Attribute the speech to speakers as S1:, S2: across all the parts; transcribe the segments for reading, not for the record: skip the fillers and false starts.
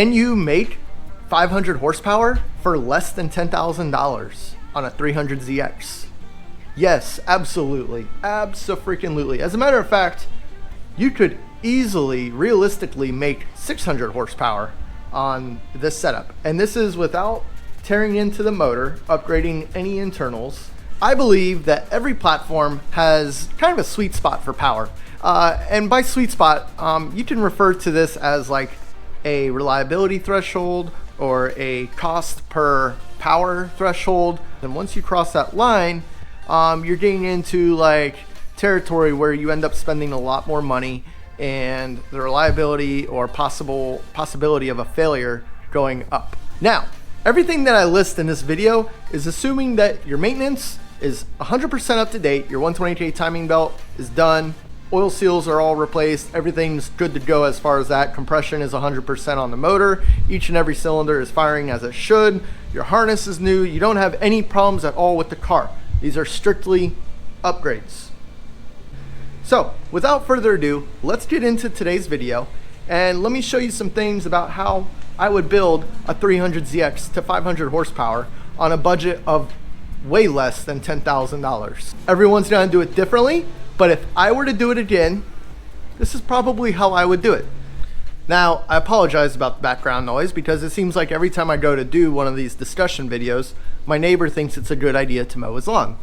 S1: Can you make 500 horsepower for less than $10,000 on a 300ZX? Yes, absolutely. Abso-freaking-lutely. As a matter of fact, you could easily, realistically make 600 horsepower on this setup. And this is without tearing into the motor, upgrading any internals. I believe that every platform has kind of a sweet spot for power. And by sweet spot, you can refer to this as like a reliability threshold or a cost per power threshold. And once you cross that line, you're getting into like territory where you end up spending a lot more money and the reliability or possibility of a failure going up. Now, everything that I list in this video is assuming that your maintenance is 100% up to date, your 120K timing belt is done, oil seals are all replaced, everything's good to go as far as that. Compression is 100% on the motor, each and every cylinder is firing as it should, your harness is new, you don't have any problems at all with the car. These are strictly upgrades. So without further ado, let's get into today's video and let me show you some things about how I would build a 300ZX to 500 horsepower on a budget of way less than $10,000. Everyone's gonna do it differently, but if I were to do it again, this is probably how I would do it. Now, I apologize about the background noise because it seems like every time I go to do one of these discussion videos, my neighbor thinks it's a good idea to mow his lawn.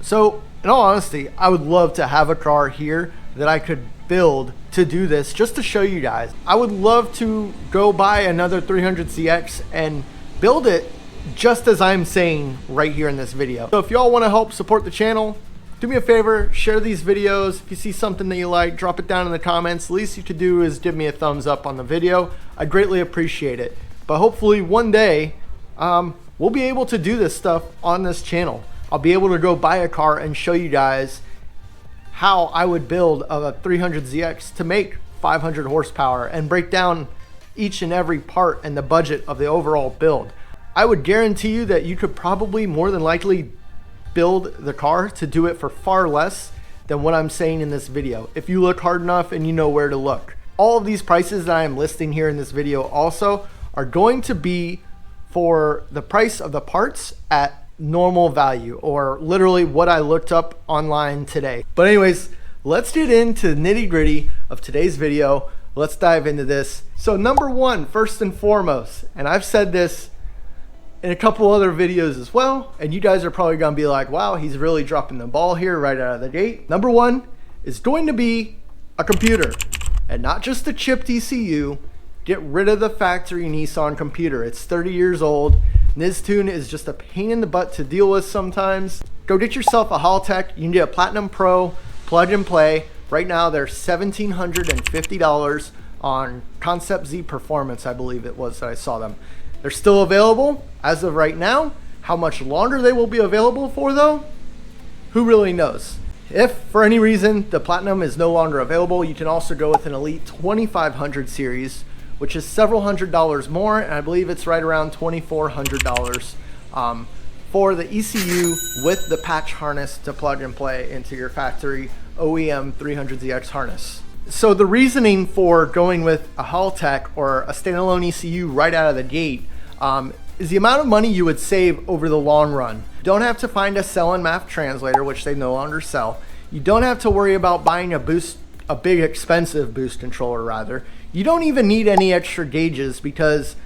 S1: So, in all honesty, I would love to have a car here that I could build to do this just to show you guys. I would love to go buy another 300ZX and build it just as I'm saying right here in this video. So if y'all want to help support the channel, do me a favor, share these videos. If you see something that you like, drop it down in the comments. The least you could do is give me a thumbs up on the video. I greatly appreciate it. But hopefully one day we'll be able to do this stuff on this channel. I'll be able to go buy a car and show you guys how I would build a 300ZX to make 500 horsepower and break down each and every part and the budget of the overall build. I would guarantee you that you could probably more than likely build the car to do it for far less than what I'm saying in this video, if you look hard enough and you know where to look. All of these prices that I am listing here in this video also are going to be for the price of the parts at normal value, or literally what I looked up online today. But anyways, let's get into the nitty-gritty of today's video. Let's dive into this. So number one, first and foremost, and I've said this in a couple other videos as well, and you guys are probably gonna be like, wow, he's really dropping the ball here right out of the gate. Number one is going to be a computer, and not just a chipped ECU. Get rid of the factory Nissan computer. It's 30 years old. Niztune is just a pain in the butt to deal with sometimes. Go get yourself a Haltech. You can get a Platinum Pro plug and play. Right now they're $1,750 on Concept Z Performance, I believe it was that I saw them. They're still available as of right now. How much longer they will be available for though, who really knows? If for any reason the Platinum is no longer available, you can also go with an Elite 2500 series, which is several $100s more, and I believe it's right around $2,400 for the ECU with the patch harness to plug and play into your factory OEM 300ZX harness. So the reasoning for going with a Haltech or a standalone ECU right out of the gate is the amount of money you would save over the long run. You don't have to find a cell and MAF translator, which they no longer sell. You don't have to worry about buying a big expensive boost controller rather. You don't even need any extra gauges because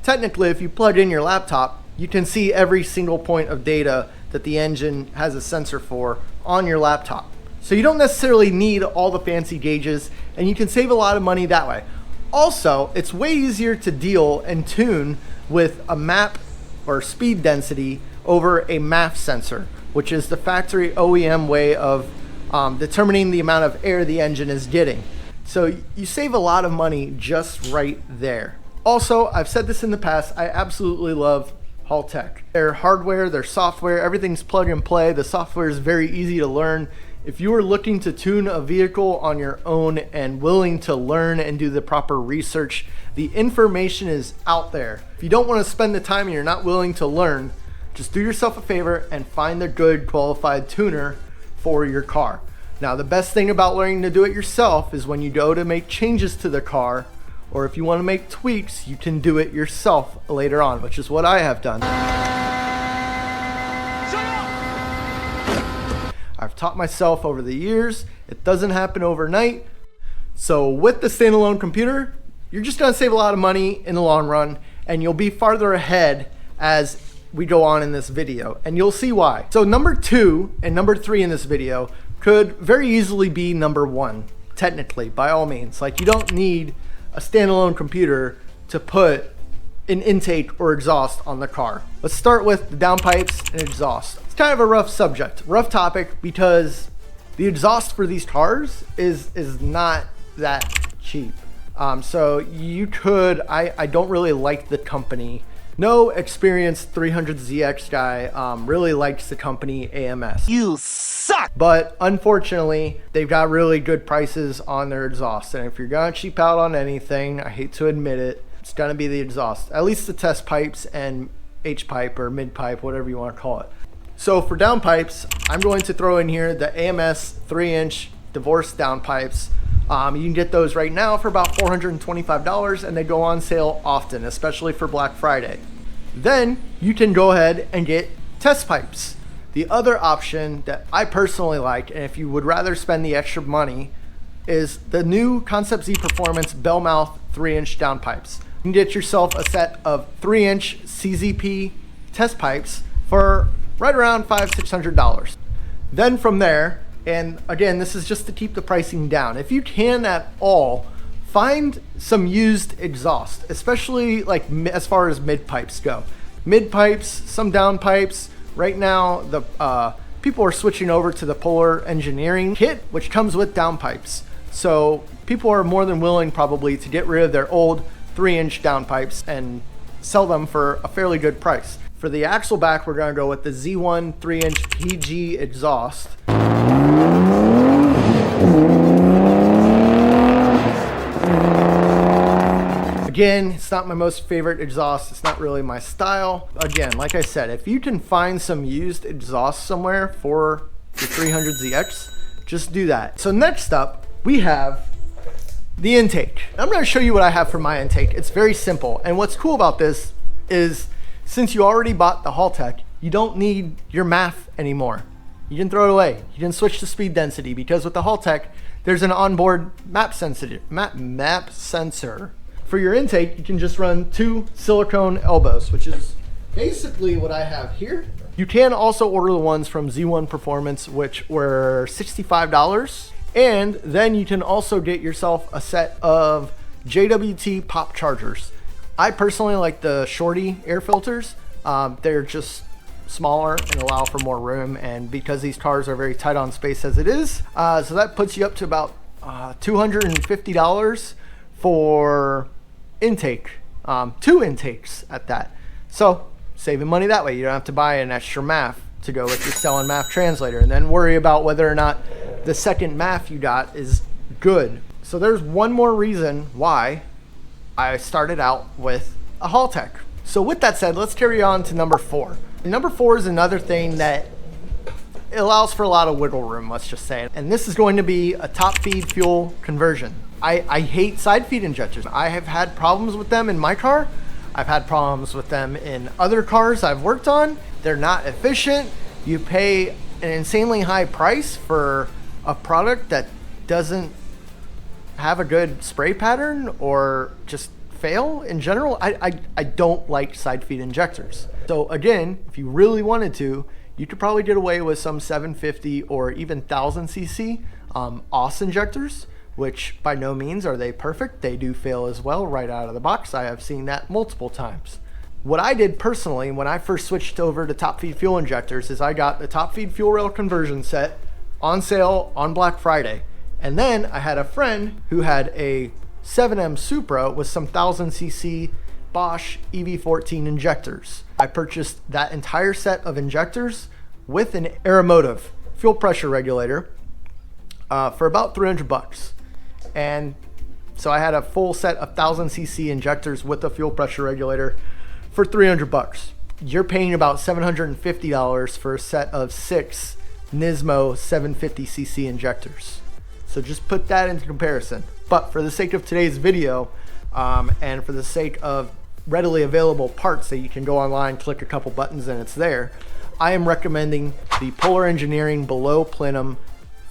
S1: technically if you plug in your laptop, you can see every single point of data that the engine has a sensor for on your laptop. So you don't necessarily need all the fancy gauges and you can save a lot of money that way. Also, it's way easier to deal and tune with a map or speed density over a MAF sensor, which is the factory OEM way of determining the amount of air the engine is getting. So you save a lot of money just right there. Also, I've said this in the past, I absolutely love Haltech. Their hardware, their software, everything's plug and play. The software is very easy to learn. If you are looking to tune a vehicle on your own and willing to learn and do the proper research, the information is out there. If you don't want to spend the time and you're not willing to learn, just do yourself a favor and find a good qualified tuner for your car. Now, the best thing about learning to do it yourself is when you go to make changes to the car, or if you want to make tweaks, you can do it yourself later on, which is what I have done. I've taught myself over the years. It doesn't happen overnight. So with the standalone computer, you're just gonna save a lot of money in the long run, and you'll be farther ahead as we go on in this video, and you'll see why. So number 2 and number 3 in this video could very easily be number 1, technically, by all means. Like, you don't need a standalone computer to put an intake or exhaust on the car. Let's start with the downpipes and exhaust. It's kind of a rough subject, rough topic, because the exhaust for these cars is not that cheap. So you could, I don't really like the company. No experienced 300ZX guy really likes the company AMS. You suck! But unfortunately, they've got really good prices on their exhaust. And if you're gonna cheap out on anything, I hate to admit it, it's gonna be the exhaust. At least the test pipes and H-pipe or mid-pipe, whatever you wanna call it. So for downpipes, I'm going to throw in here the AMS 3-inch divorce downpipes. You can get those right now for about $425, and they go on sale often, especially for Black Friday. Then you can go ahead and get test pipes. The other option that I personally like, and if you would rather spend the extra money, is the new Concept Z Performance Bellmouth 3-inch downpipes. You can get yourself a set of 3-inch CZP test pipes for right around $500–600. Then from there, and again, this is just to keep the pricing down, if you can at all, find some used exhaust, especially like as far as mid pipes go. Mid pipes, some down pipes. Right now, the people are switching over to the Polar Engineering kit, which comes with down pipes. So people are more than willing probably to get rid of their old 3-inch down pipes and sell them for a fairly good price. For the axle back, we're gonna go with the Z1 3-inch PG exhaust. Again, it's not my most favorite exhaust. It's not really my style. Again, like I said, if you can find some used exhaust somewhere for the 300ZX, just do that. So next up, we have the intake. I'm gonna show you what I have for my intake. It's very simple. And what's cool about this is, since you already bought the Haltech, you don't need your math anymore. You can throw it away. You can switch to speed density, because with the Haltech, there's an onboard map sensor. For your intake, you can just run 2 silicone elbows, which is basically what I have here. You can also order the ones from Z1 Performance, which were $65. And then you can also get yourself a set of JWT pop chargers. I personally like the shorty air filters. They're just smaller and allow for more room, and because these cars are very tight on space as it is, so that puts you up to about $250 for intake, 2 intakes at that. So saving money that way. You don't have to buy an extra MAF to go with your cell and MAF translator and then worry about whether or not the second MAF you got is good. So there's one more reason why I started out with a Haltech. So with that said, let's carry on to number 4. Number 4 is another thing that it allows for a lot of wiggle room, let's just say. And this is going to be a top feed fuel conversion. I hate side feed injectors. I have had problems with them in my car. I've had problems with them in other cars I've worked on. They're not efficient. You pay an insanely high price for a product that doesn't have a good spray pattern or just fail in general. I don't like side feed injectors. So again, if you really wanted to, you could probably get away with some 750 or even 1000cc OS injectors, which by no means are they perfect. They do fail as well right out of the box. I have seen that multiple times. What I did personally when I first switched over to top feed fuel injectors is I got the top feed fuel rail conversion set on sale on Black Friday. And then I had a friend who had a 7M Supra with some 1000cc Bosch EV14 injectors. I purchased that entire set of injectors with an Aeromotive fuel pressure regulator for about $300. And so I had a full set of 1000cc injectors with a fuel pressure regulator for $300. You're paying about $750 for a set of 6 Nismo 750cc injectors. So just put that into comparison. But for the sake of today's video, and for the sake of readily available parts that you can go online, click a couple buttons and it's there, I am recommending the Polar Engineering below plenum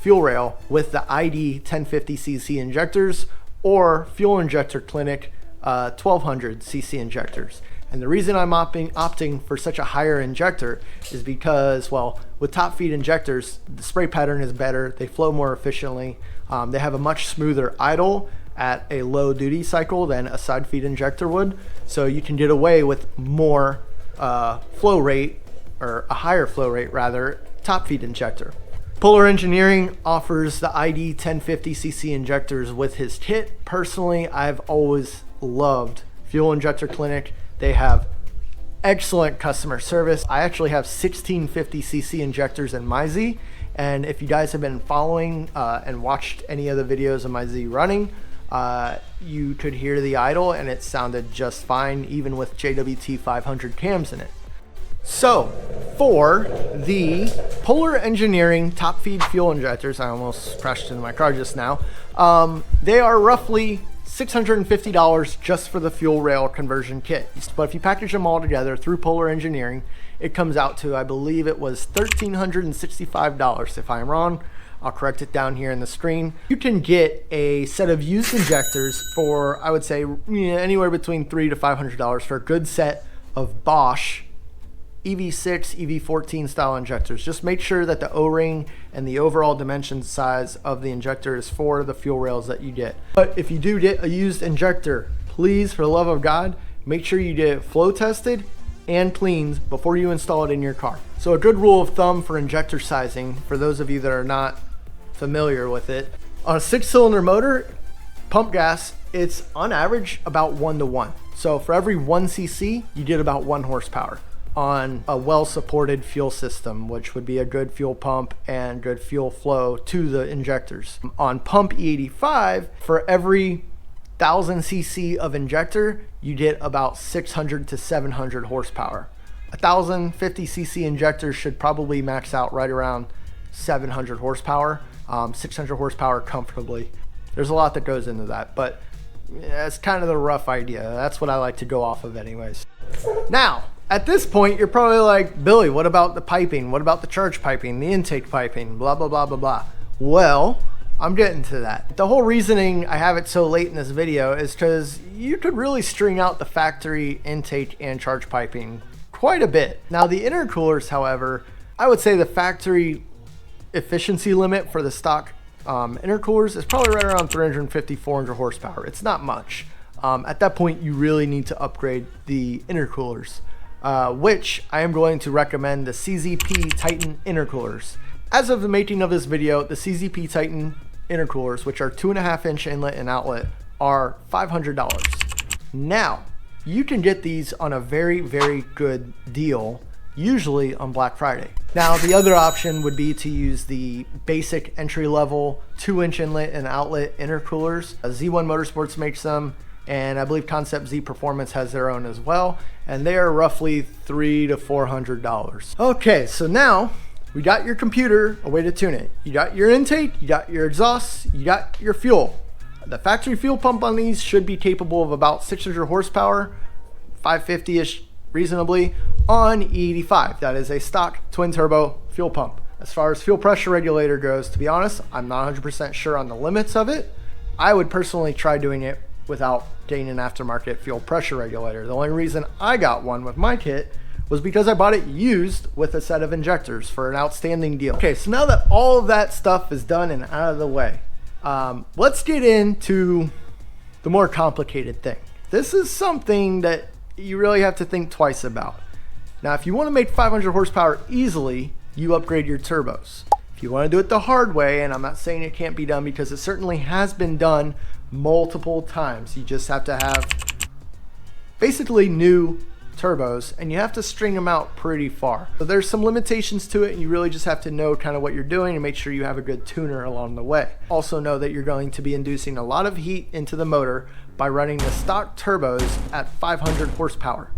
S1: fuel rail with the ID 1050cc injectors or Fuel Injector Clinic 1200cc injectors. And the reason I'm opting for such a higher injector is because, well, with top feed injectors, the spray pattern is better, they flow more efficiently, they have a much smoother idle at a low duty cycle than a side feed injector would, so you can get away with more flow rate, or a higher flow rate rather, top feed injector. Polar Engineering offers the ID 1050cc injectors with his kit. Personally, I've always loved Fuel Injector Clinic. They have excellent customer service. I actually have 1650cc injectors in my Z, and if you guys have been following and watched any of the videos of my Z running, you could hear the idle and it sounded just fine, even with JWT 500 cams in it. So for the Polar Engineering top feed fuel injectors, I almost crashed into my car just now, they are roughly $650 just for the fuel rail conversion kit. But if you package them all together through Polar Engineering, it comes out to, I believe it was $1,365. If I'm wrong, I'll correct it down here in the screen. You can get a set of used injectors for, I would say, anywhere between $300 to $500 for a good set of Bosch EV6, EV14 style injectors. Just make sure that the O-ring and the overall dimension size of the injector is for the fuel rails that you get. But if you do get a used injector, please, for the love of God, make sure you get it flow tested and cleaned before you install it in your car. So a good rule of thumb for injector sizing, for those of you that are not familiar with it, on a 6-cylinder motor, pump gas, it's on average about 1:1. So for every 1 cc, you get about 1 horsepower on a well-supported fuel system, which would be a good fuel pump and good fuel flow to the injectors. On pump E85, for every 1000 cc of injector, you get about 600 to 700 horsepower. 1050 cc injectors should probably max out right around 700 horsepower, 600 horsepower comfortably. There's a lot that goes into that, but that's kind of the rough idea. That's what I like to go off of anyways. Now, at this point, you're probably like, Billy, what about the piping? What about the charge piping, the intake piping, blah, blah, blah, blah, blah. Well, I'm getting to that. The whole reasoning I have it so late in this video is because you could really string out the factory intake and charge piping quite a bit. Now, the intercoolers, however, I would say the factory efficiency limit for the stock intercoolers is probably right around 350, 400 horsepower. It's not much. At that point, you really need to upgrade the intercoolers. Which I am going to recommend the CZP Titan intercoolers. As of the making of this video, the CZP Titan intercoolers, which are 2.5-inch inlet and outlet, are $500. Now, you can get these on a very, very good deal, usually on Black Friday. Now, the other option would be to use the basic entry-level 2-inch inlet and outlet intercoolers. Z1 Motorsports makes them, and I believe Concept Z Performance has their own as well, and they are roughly $300 to $400. Okay, so now we got your computer, a way to tune it. You got your intake, you got your exhaust, you got your fuel. The factory fuel pump on these should be capable of about 600 horsepower, 550-ish reasonably, on E85. That is a stock twin turbo fuel pump. As far as fuel pressure regulator goes, to be honest, I'm not 100% sure on the limits of it. I would personally try doing it without getting an aftermarket fuel pressure regulator. The only reason I got one with my kit was because I bought it used with a set of injectors for an outstanding deal. Okay, so now that all of that stuff is done and out of the way, let's get into the more complicated thing. This is something that you really have to think twice about. Now, if you want to make 500 horsepower easily, you upgrade your turbos. If you want to do it the hard way, and I'm not saying it can't be done because it certainly has been done multiple times, you just have to have basically new turbos and you have to string them out pretty far. So there's some limitations to it, and you really just have to know kind of what you're doing and make sure you have a good tuner along the way. Also know that you're going to be inducing a lot of heat into the motor by running the stock turbos at 500 horsepower.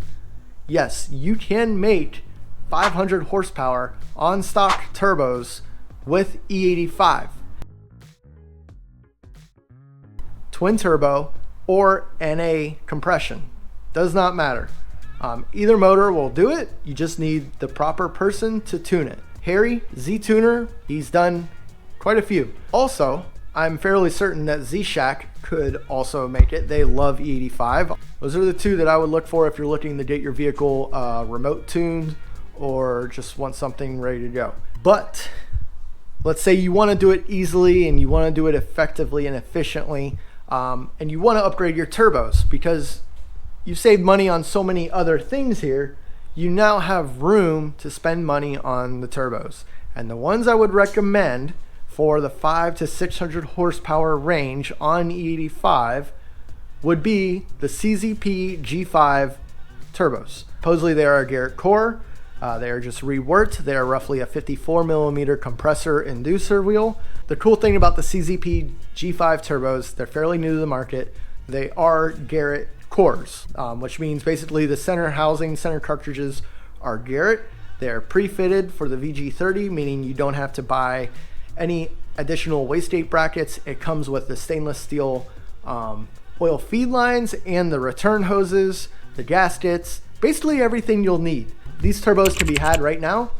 S1: Yes, you can make 500 horsepower on stock turbos with E85. Twin turbo or NA compression, does not matter. Either motor will do it. You just need the proper person to tune it. Harry, Z-Tuner, he's done quite a few. Also, I'm fairly certain that Z-Shack could also make it. They love E85. Those are the two that I would look for if you're looking to get your vehicle remote tuned or just want something ready to go. But let's say you want to do it easily and you want to do it effectively and efficiently, and you want to upgrade your turbos because you saved money on so many other things here. You now have room to spend money on the turbos. And the ones I would recommend for the 500 to 600 horsepower range on E85 would be the CZP G5 turbos. Supposedly they are a Garrett core. They are just reworked. They are roughly a 54 millimeter compressor inducer wheel. The cool thing about the CZP G5 turbos, they're fairly new to the market. They are Garrett cores, which means basically the center housing, center cartridges are Garrett. They're pre-fitted for the VG30, meaning you don't have to buy any additional wastegate brackets. It comes with the stainless steel oil feed lines and the return hoses, the gaskets, basically everything you'll need. These turbos can be had right now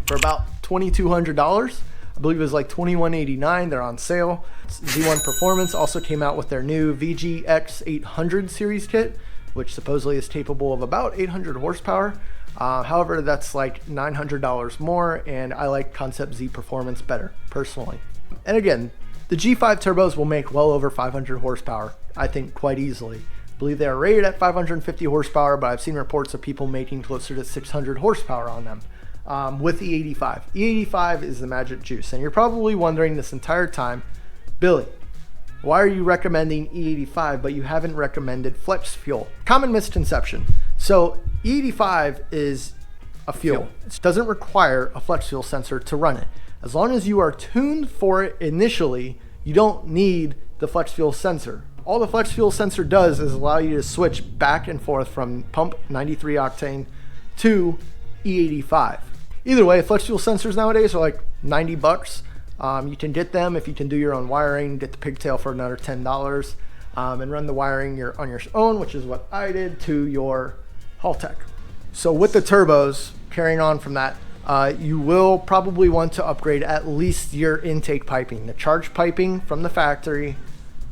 S1: for about $2,200. I believe it was like $2,189. They're on sale. Z1 Performance also came out with their new VGX 800 series kit, which supposedly is capable of about 800 horsepower. However, that's like $900 more, and I like Concept Z Performance better, personally. And again, the G5 turbos will make well over 500 horsepower, I think quite easily. I believe they are rated at 550 horsepower, but I've seen reports of people making closer to 600 horsepower on them. With E85. E85 is the magic juice. And you're probably wondering this entire time, Billy, why are you recommending E85 but you haven't recommended flex fuel? Common misconception. So E85 is a fuel. It doesn't require a flex fuel sensor to run it. As long as you are tuned for it initially, you don't need the flex fuel sensor. All the flex fuel sensor does is allow you to switch back and forth from pump 93 octane to E85. Either way, flex fuel sensors nowadays are like 90 bucks. You can get them if you can do your own wiring, get the pigtail for another $10, and run the wiring on your own, which is what I did to your Haltech. So with the turbos, carrying on from that, you will probably want to upgrade at least your intake piping. The charge piping from the factory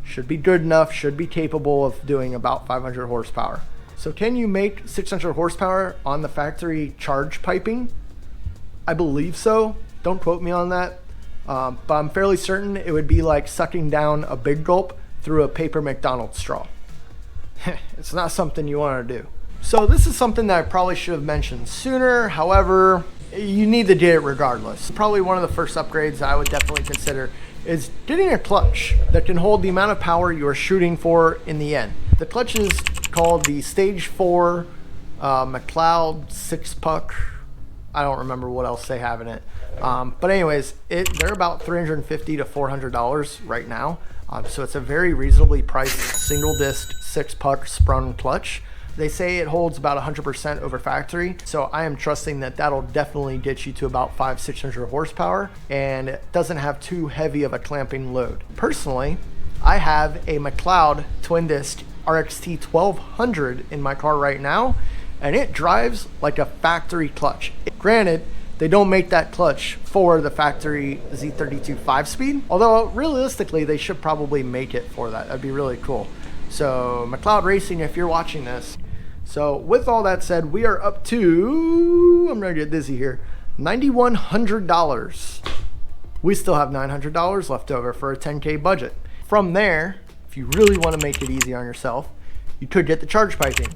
S1: should be good enough, should be capable of doing about 500 horsepower. So can you make 600 horsepower on the factory charge piping? I believe so. Don't quote me on that. But I'm fairly certain it would be like sucking down a big gulp through a paper McDonald's straw. It's not something you want to do. So this is something that I probably should have mentioned sooner. However, you need to get it regardless. Probably one of the first upgrades I would definitely consider is getting a clutch that can hold the amount of power you are shooting for in the end. The clutch is called the Stage 4 McLeod 6-puck. I don't remember what else they have in it. But anyways, they're about $350 to $400 right now. So it's a very reasonably priced single disc 6-puck sprung clutch. They say it holds about 100% over factory. So I am trusting that that'll definitely get you to about 500-600 horsepower and it doesn't have too heavy of a clamping load. Personally, I have a McLeod twin disc RXT 1200 in my car right now, and it drives like a factory clutch. Granted, they don't make that clutch for the factory Z32 5-speed, although realistically they should probably make it for that. That'd be really cool. So McLeod Racing, if you're watching this. So with all that said, we are up to, I'm gonna get dizzy here, $9,100. We still have $900 left over for a 10K budget. From there, if you really want to make it easy on yourself, you could get the charge piping.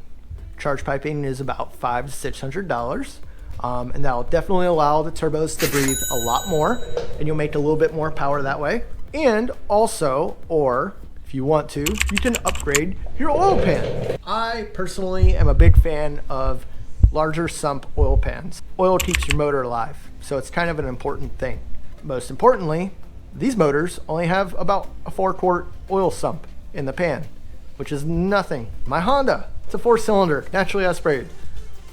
S1: Charge piping is about $500 to $600, and that will definitely allow the turbos to breathe a lot more, and you'll make a little bit more power that way. And also, or if you want to, you can upgrade your oil pan. I personally am a big fan of larger sump oil pans. Oil keeps your motor alive, so it's kind of an important thing. Most importantly, these motors only have about a 4-quart oil sump in the pan, which is nothing. My Honda, it's a 4-cylinder, naturally aspirated,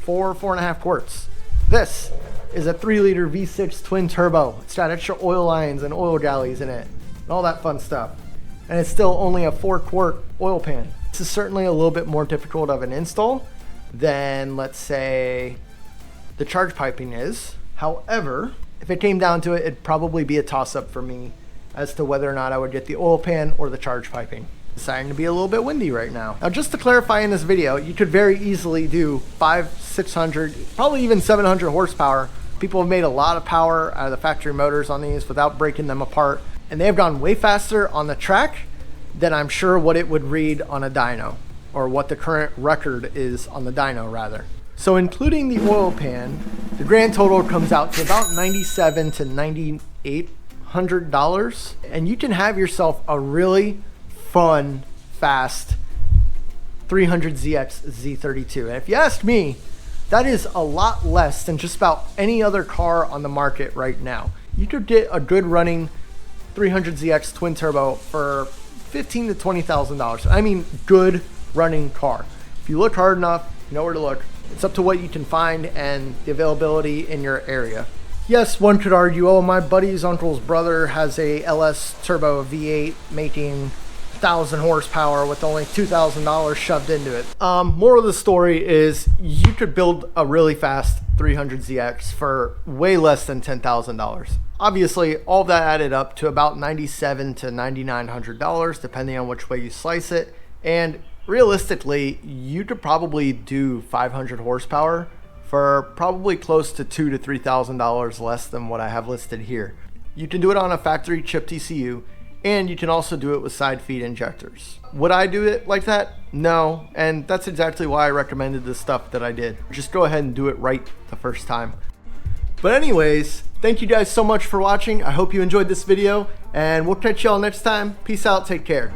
S1: 4.5 quarts. This is a 3-liter V6 twin turbo. It's got extra oil lines and oil galleys in it and all that fun stuff. And it's still only a 4-quart oil pan. This is certainly a little bit more difficult of an install than, let's say, the charge piping is. However, if it came down to it, it'd probably be a toss-up for me as to whether or not I would get the oil pan or the charge piping. It's starting to be a little bit windy right now. Now, just to clarify in this video, you could very easily do 500, 600, probably even 700 horsepower. People have made a lot of power out of the factory motors on these without breaking them apart. And they have gone way faster on the track than I'm sure what it would read on a dyno, or what the current record is on the dyno rather. So including the oil pan, the grand total comes out to about $9,700 to $9,800, and you can have yourself a really fun, fast 300ZX Z32. And if you ask me, that is a lot less than just about any other car on the market right now. You could get a good running 300ZX twin turbo for $15,000 to $20,000. I mean, good running car. If you look hard enough, you know where to look. It's up to what you can find and the availability in your area. Yes, one could argue, oh, my buddy's uncle's brother has a LS turbo V8 making 1,000 horsepower with only $2,000 shoved into it. Moral of the story is you could build a really fast 300ZX for way less than $10,000. Obviously, all that added up to about $9,700 to $9,900, depending on which way you slice it. And realistically, you could probably do 500 horsepower for probably close to $2,000 to $3,000 less than what I have listed here. You can do it on a factory chipped ECU, and you can also do it with side feed injectors. Would I do it like that? No, and that's exactly why I recommended the stuff that I did. Just go ahead and do it right the first time. But anyways, thank you guys so much for watching. I hope you enjoyed this video, and we'll catch y'all next time. Peace out, take care.